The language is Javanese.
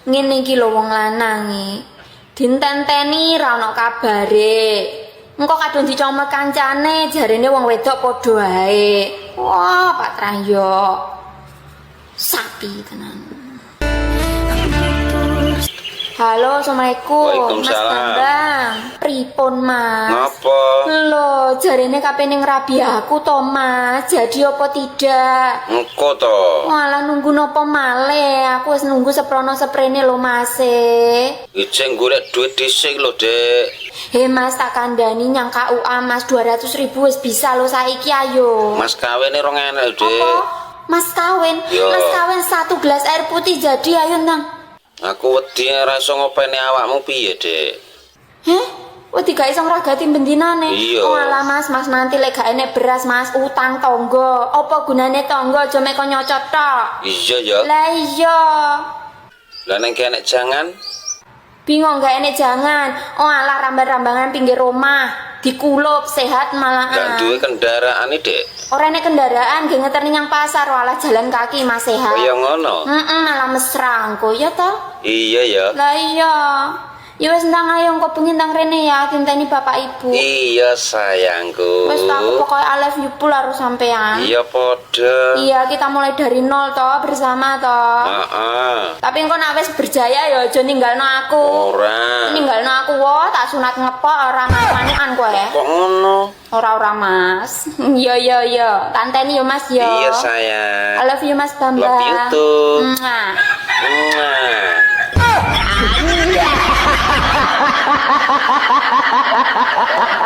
ngene iki lho wong lanang iki. Dintenteni ra ono kabare. Engko kadung dicomek kancane jarene wong wedok padha wae. Wah, Pak Trahyo. Sapi tenan. Halo, assalamualaikum. Mas Bambang. Pripun, Mas? Ngapa? Lho, jarene kapene ngrabi aku to, Mas. Jadi apa tidak? Engko to. Malah nunggu nopo malih. Aku wis nunggu seprono-seprene lho, Mas. Ijeng golek duit dhisik lho, Dek. He Mas, tak kandhani nyang KUA Mas 200.000 wis bisa lho saiki ayo. Mas kawin 2.000, Dek. Apa? Mas kawin? Yo. Mas kawin 1 gelas air putih jadi ayo nang. Aku wedi ora iso ngopeni awakmu piye, Dek? Heh? Wedi gak iso ngragati bendinane. Iya. Oh alah Mas, Mas nanti lek gak enek beras Mas, utang tangga. Apa gunane tangga aja mek nyocot tok. Iya ya. Lah iya. Lah nek enek jangan Bingung gak enek jangan. Oh alah ramban-rambangan pinggir rumah, dikulup sehat gak malahan. duwe kendaraan iki, Dek. Ora enek kendaraan, ge ngeteri nyang pasar, walah jalan kaki Mas sehat. Kaya ngono. Malah mesra engko ya toh? Iya ya. Lah iya. Ya wis ndang ayo engko bengi ndang rene ya, tinteni bapak ibu. Iya sayangku. Wis aku pokoknya I love you full harus sampean. Iya padha. Iya, kita mulai dari nol toh bersama toh. Heeh. Tapi engko nek wis berjaya ya aja ninggalno aku. Ora. Ninggalno aku wo, tak sunat ngepok ora manukan kowe. Kok ngono? Ora Mas. Yo. Tanteni yo Mas yo. Iya sayang. I love you Mas Bambang. Love you too. Mwah. Mwah.